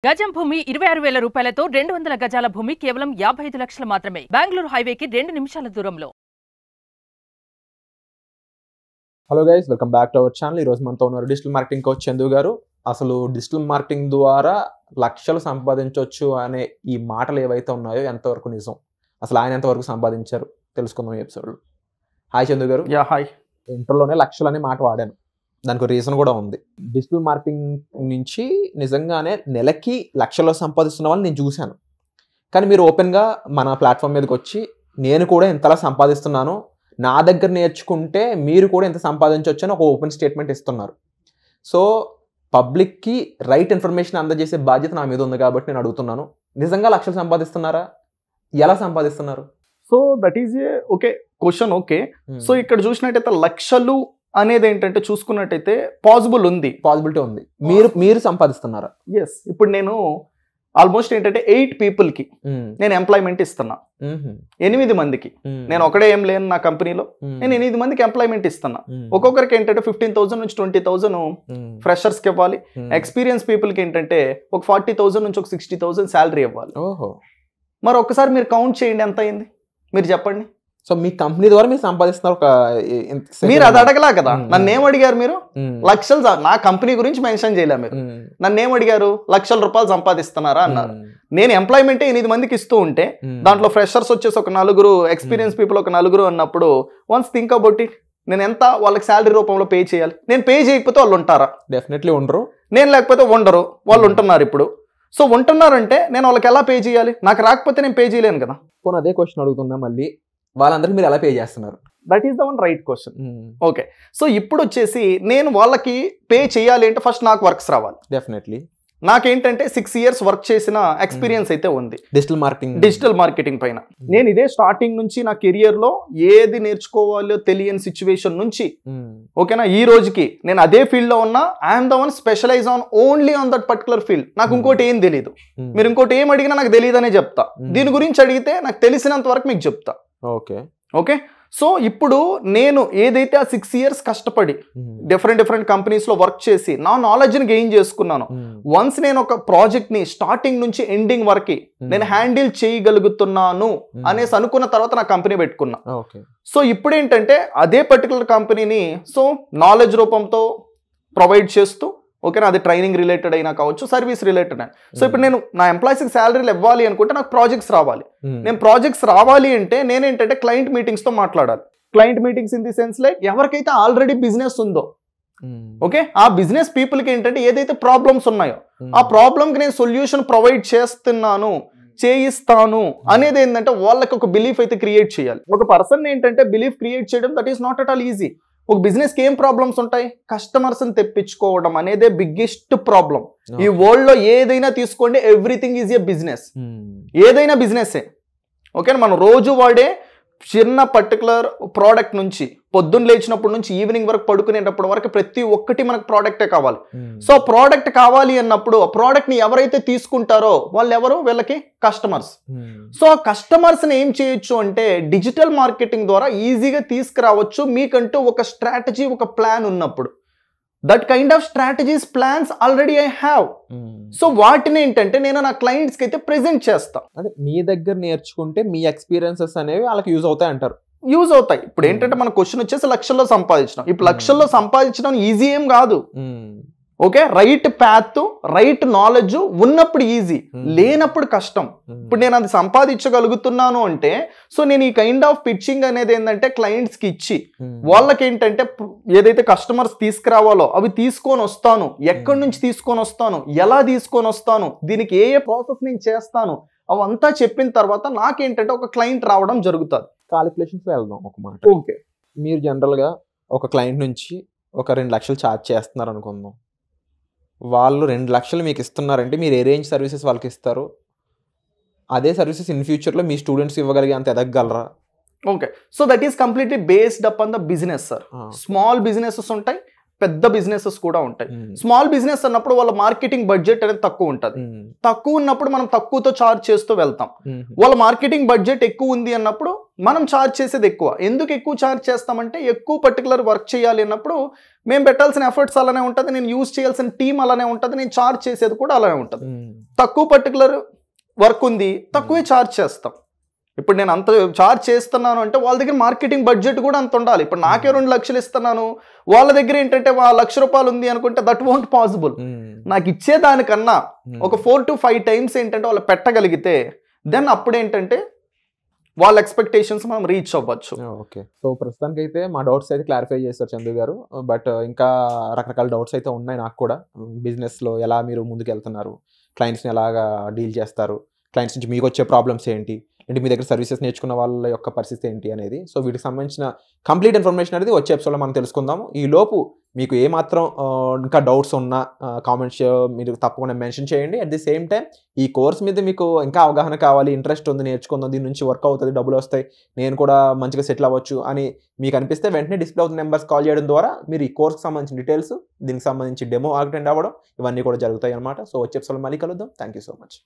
గజం భూమి 26,000 రూపాయలతో 200 గజాల భూమి కేవలం 55 లక్షలు మాత్రమే. బెంగళూరు హైవేకి 2 నిమిషాల దూరంలో. Hello guys, welcome back to our channel. ఈరోజు మనతో ఉన్నారు డిజిటల్ మార్కెటింగ్ కోచ్ చందు గారు. అసలు డిజిటల్ మార్కెటింగ్ ద్వారా లక్షలు సంపాదించవచ్చు అనే ఈ మాటలు ఏవైతే ఉన్నాయో ఎంతవరకు నిజం, అసలు ఆయన ఎంతవరకు సంపాదించారు తెలుసుకుందాం ఈ ఎపిసోడ్లో. హాయ్ చందు గారు. హాయ్. ఇంటర్లోనే లక్షలు అనే మాట వాడాను, దానికి రీజన్ కూడా ఉంది. డిజిటల్ మార్కెటింగ్ నుంచి నిజంగానే నెలకి లక్షల్లో సంపాదిస్తున్న వాళ్ళు నేను చూశాను. కానీ మీరు ఓపెన్గా మన ప్లాట్ఫామ్ మీదకి వచ్చి నేను కూడా ఇంతలా సంపాదిస్తున్నాను, నా దగ్గర నేర్చుకుంటే మీరు కూడా ఇంత సంపాదించవచ్చు అని ఒక ఓపెన్ స్టేట్మెంట్ ఇస్తున్నారు. సో పబ్లిక్కి రైట్ ఇన్ఫర్మేషన్ అందజేసే బాధ్యత నా మీద ఉంది కాబట్టి నేను అడుగుతున్నాను, నిజంగా లక్షలు సంపాదిస్తున్నారా? ఎలా సంపాదిస్తున్నారు? So that is a okay question. Okay, so ఇక్కడ చూసినట్టయితే లక్షలు అనేది ఏంటంటే చూసుకున్నట్టయితే పాసిబిలిటీ ఉంది. మీరు సంపాదిస్తున్నారా? ఎస్. ఇప్పుడు నేను ఆల్మోస్ట్ ఏంటంటే 8 పీపుల్కి నేను ఎంప్లాయ్మెంట్ ఇస్తున్నా. 8 మందికి. నేను ఒకడే ఏం లేను నా కంపెనీలో, నేను 8 మందికి ఎంప్లాయ్మెంట్ ఇస్తున్నా. ఒక్కొక్కరికి ఏంటంటే 15,000 నుంచి 20,000 ఫ్రెషర్స్కి ఇవ్వాలి. ఎక్స్పీరియన్స్ పీపుల్కి ఏంటంటే ఒక 40,000 నుంచి ఒక 60,000 శాలరీ ఇవ్వాలి. మరి ఒక్కసారి మీరు కౌంట్ చేయండి, ఎంత అయింది మీరు చెప్పండి. సో మీ కంపెనీ ద్వారా మీరు సంపాదిస్తున్నారు. మీరు అది అడగలా కదా, నన్ను ఏం అడిగారు మీరు? లక్షలు. నా కంపెనీ గురించి మెన్షన్ చేయలే మీరు. నన్ను ఏం అడిగారు? లక్షల రూపాయలు సంపాదిస్తున్నారా అన్నారు. నేను ఎంప్లాయ్మెంట్ 8 మందికి ఇస్తూ ఉంటే దాంట్లో ఫ్రెషర్స్ వచ్చేసి ఒక 4, ఎక్స్పీరియన్స్ పీపుల్ ఒక 4 అన్నప్పుడు వన్స్ థింక్ అబౌట్ ఇట్. నేను ఎంత వాళ్ళకి శాలరీ రూపంలో పే చేయాలి? నేను పే చేయకపోతే వాళ్ళు ఉంటారా? డెఫినెట్లీ ఉండరు. నేను లేకపోతే ఉండరు, వాళ్ళు ఉంటున్నారు ఇప్పుడు. సో ఉంటున్నారంటే నేను వాళ్ళకి ఎలా పే చేయాలి? నాకు రాకపోతే నేను పే చేయలేను కదా. అదే క్వశ్చన్ అడుగుతున్నా మళ్ళీ, వాళ్ళందరికీ మీరు ఎలా పే చేస్తున్నారు? That is the one right question. Okay, so ఇప్పుడు వచ్చేసి నేను వాళ్ళకి పే చేయాలి అంటే ఫస్ట్ నాకు వర్క్స్ రావాలి. డెఫినెట్లీ. నాకేంటంటే 6 years వర్క్ చేసిన ఎక్స్పీరియన్స్ అయితే ఉంది డిజిటల్ మార్కెటింగ్ పైన. నేను ఇదే స్టార్టింగ్ నుంచి నా కెరియర్ లో ఏది నేర్చుకోవాలో తెలియని సిచ్యువేషన్ నుంచి ఓకేనా ఈ రోజుకి నేను అదే ఫీల్డ్ లో ఉన్నా. I'm the one specialize on only on that particular field. నాకు ఇంకోటి ఏం తెలియదు. మీరు ఇంకోటి ఏం అడిగినా నాకు తెలియదు అనే చెప్తా. దీని గురించి అడిగితే నాకు తెలిసినంత వరకు మీకు చెప్తా. ఓకే, సో ఇప్పుడు నేను ఏదైతే ఆ 6 years కష్టపడి డిఫరెంట్ కంపెనీస్ లో వర్క్ చేసి నా నాలెడ్జ్ ని గెయిన్ చేసుకున్నాను. వన్స్ నేను ఒక ప్రాజెక్ట్ ని స్టార్టింగ్ నుంచి ఎండింగ్ వరకు నేను హ్యాండిల్ చేయగలుగుతున్నాను అనేసి అనుకున్న తర్వాత నా కంపెనీ పెట్టుకున్నా. సో ఇప్పుడు ఏంటంటే అదే పర్టికులర్ కంపెనీని సో నాలెడ్జ్ రూపంతో ప్రొవైడ్ చేస్తూ ఓకేనా, అది ట్రైనింగ్ రిలేటెడ్ అయినా కావచ్చు, సర్వీస్ రిలేటెడ్ అయినా. సో ఇప్పుడు నేను నా ఎంప్లాయీస్కి శాలరీలు ఇవ్వాలి అనుకుంటే నాకు ప్రాజెక్ట్స్ రావాలి. నేను ప్రాజెక్ట్స్ రావాలి అంటే నేనేంటంటే క్లయింట్ మీటింగ్స్తో మాట్లాడాలి. Client meetings in the sense like ఎవరికైతే ఆల్రెడీ బిజినెస్ ఉందో ఓకే, ఆ బిజినెస్ పీపుల్కి ఏంటంటే ఏదైతే ప్రాబ్లమ్స్ ఉన్నాయో ఆ ప్రాబ్లమ్కి నేను సొల్యూషన్ ప్రొవైడ్ చేయిస్తాను అనేది ఏంటంటే వాళ్ళకి ఒక బిలీఫ్ అయితే క్రియేట్ చేయాలి. ఒక పర్సన్ ఏంటంటే బిలీఫ్ క్రియేట్ చేయడం that is not at all easy. ఒక బిజినెస్కి ఏం ప్రాబ్లమ్స్ ఉంటాయి? కస్టమర్స్ని తెప్పించుకోవడం అనేదే బిగ్గెస్ట్ ప్రాబ్లం. ఈ వరల్డ్ లో ఏదైనా తీసుకోండి, ఎవ్రీథింగ్ ఈజ్ ఏ బిజినెస్. ఏదైనా బిజినెస్సే ఓకేనా. మనం రోజు వాడే చిన్న పర్టికులర్ ప్రోడక్ట్ నుంచి పొద్దున్న లేచినప్పటి నుంచి ఈవినింగ్ వరకు పడుకునేటప్పుడు వరకు ప్రతి ఒక్కటి మనకు ప్రోడక్టే కావాలి. సో ప్రోడక్ట్ కావాలి అన్నప్పుడు ఆ ప్రోడక్ట్ ని ఎవరైతే తీసుకుంటారో వాళ్ళు ఎవరు? వీళ్ళకి కస్టమర్స్. సో ఆ కస్టమర్స్ ని ఏం చేయొచ్చు అంటే డిజిటల్ మార్కెటింగ్ ద్వారా ఈజీగా తీసుకురావచ్చు. మీకంటూ ఒక స్ట్రాటజీ, ఒక ప్లాన్ ఉన్నప్పుడు. That kind of strategies, plans already I have. So వాటిని ఏంటంటే నేను నా క్లయింట్స్కి అయితే ప్రెజెంట్ చేస్తా. అదే మీ దగ్గర నేర్చుకుంటే మీ ఎక్స్పీరియన్సెస్ అనేవి వాళ్ళకి యూజ్ అవుతాయి అంటారు. యూజ్ అవుతాయి. ఇప్పుడు ఏంటంటే మన క్వశ్చన్ వచ్చేసి లక్షల్లో సంపాదించడం. ఇప్పుడు లక్షల్లో సంపాదించడం ఈజీ ఏం కాదు. Okay, right path, right knowledge ఉన్నప్పుడు ఈజీ, లేనప్పుడు కష్టం. ఇప్పుడు నేను అది సంపాదించగలుగుతున్నాను అంటే సో నేను ఈ కైండ్ ఆఫ్ పిచ్చింగ్ అనేది ఏంటంటే క్లయింట్స్కి ఇచ్చి వాళ్ళకి ఏంటంటే ఏదైతే కస్టమర్స్ తీసుకురావాలో అవి తీసుకొని వస్తాను, ఎక్కడి నుంచి తీసుకొని వస్తాను, ఎలా తీసుకొని వస్తాను, దీనికి ఏ ప్రాసెస్ నేను చేస్తాను అవంతా చెప్పిన తర్వాత నాకేంటంటే ఒక క్లయింట్ రావడం జరుగుతుంది. కాలిక్యులేషన్స్ వెళ్దాం ఒక మాట. ఓకే, మీరు జనరల్గా ఒక క్లయింట్ నుంచి ఒక 2 లక్షలు ఛార్జ్ చేస్తున్నారు అనుకుందాం. వాళ్ళు 2 లక్షలు మీకు ఇస్తున్నారంటే మీరు ఏ రేంజ్ సర్వీసెస్ వాళ్ళకి ఇస్తారు? అదే సర్వీసెస్ ఇన్ ఫ్యూచర్లో మీ స్టూడెంట్స్ ఇవ్వగలిగే అంత ఎదగలరా? Okay, so that is completely based up on the business sir. Small businesses ఉంటాయి, పెద్ద బిజినెసెస్ కూడా ఉంటాయి. స్మాల్ బిజినెస్ అన్నప్పుడు వాళ్ళ మార్కెటింగ్ బడ్జెట్ అనేది తక్కువ ఉంటుంది. తక్కువ ఉన్నప్పుడు మనం తక్కువతో చార్జ్ చేస్తూ వెళ్తాం. వాళ్ళ మార్కెటింగ్ బడ్జెట్ ఎక్కువ ఉంది అన్నప్పుడు మనం ఛార్జ్ చేసేది ఎక్కువ. ఎందుకు ఎక్కువ ఛార్జ్ చేస్తామంటే ఎక్కువ పర్టికులర్ వర్క్ చేయాలి అన్నప్పుడు మేము పెట్టాల్సిన ఎఫర్ట్స్ అలానే ఉంటుంది, నేను యూజ్ చేయాల్సిన టీం అలానే ఉంటుంది, నేను ఛార్జ్ చేసేది కూడా అలానే ఉంటుంది. తక్కువ పర్టికులర్ వర్క్ ఉంది, తక్కువే ఛార్జ్ చేస్తాం. ఇప్పుడు నేను అంత ఛార్జ్ చేస్తున్నాను అంటే వాళ్ళ దగ్గర మార్కెటింగ్ బడ్జెట్ కూడా అంత ఉండాలి. ఇప్పుడు నాకే 2 లక్షలు ఇస్తున్నాను, వాళ్ళ దగ్గర ఏంటంటే ₹1,00,000 ఉంది అనుకుంటే దట్ వోంట్ పాసిబుల్. నాకు ఇచ్చేదానికన్నా ఒక 4 to 5 టైమ్స్ ఏంటంటే వాళ్ళు పెట్టగలిగితే దెన్ అప్పుడేంటంటే వాళ్ళ ఎక్స్పెక్టేషన్స్ మనం రీచ్ అవ్వచ్చు. ఓకే, సో ప్రస్తుతానికి అయితే మా డౌట్స్ అయితే క్లారిఫై చేస్తారు చందు గారు. బట్ ఇంకా రకరకాల డౌట్స్ అయితే ఉన్నాయి నాకు కూడా. బిజినెస్లో ఎలా మీరు ముందుకు వెళ్తున్నారు, క్లయింట్స్ని ఎలాగా డీల్ చేస్తారు, క్లయింట్స్ నుంచి మీకు వచ్చే ప్రాబ్లమ్స్ ఏంటి, అంటే మీ దగ్గర సర్వీసెస్ నేర్చుకున్న వాళ్ళ యొక్క పరిస్థితి ఏంటి అనేది. సో వీటికి సంబంధించిన కంప్లీట్ ఇన్ఫర్మేషన్ అనేది వచ్చే ఎపిసోడ్లో మనం తెలుసుకుందాము. ఈ లోపు మీకు ఏమాత్రం ఇంకా డౌట్స్ ఉన్నా కామెంట్స్ మీరు తప్పకుండా మెన్షన్ చేయండి. అట్ ది సేమ్ టైం ఈ కోర్స్ మీద మీకు ఇంకా అవగాహన కావాలి, ఇంట్రెస్ట్ ఉంది, నేర్చుకుందాం, దీని నుంచి వర్క్ అవుతుంది, డబ్బులు వస్తాయి, నేను కూడా మంచిగా సెటిల్ అవ్వచ్చు అని మీకు అనిపిస్తే వెంటనే డిస్ప్లే అవుతున్న నెంబర్స్ కాల్ చేయడం ద్వారా మీరు ఈ కోర్స్కి సంబంధించిన డీటెయిల్స్, దీనికి సంబంధించి డెమో అటెండ్ అవ్వడం, ఇవన్నీ కూడా జరుగుతాయి అన్నమాట. సో వచ్చే ఎపిసోడ్లో మళ్ళీ కలుద్దాం. Thank you so much.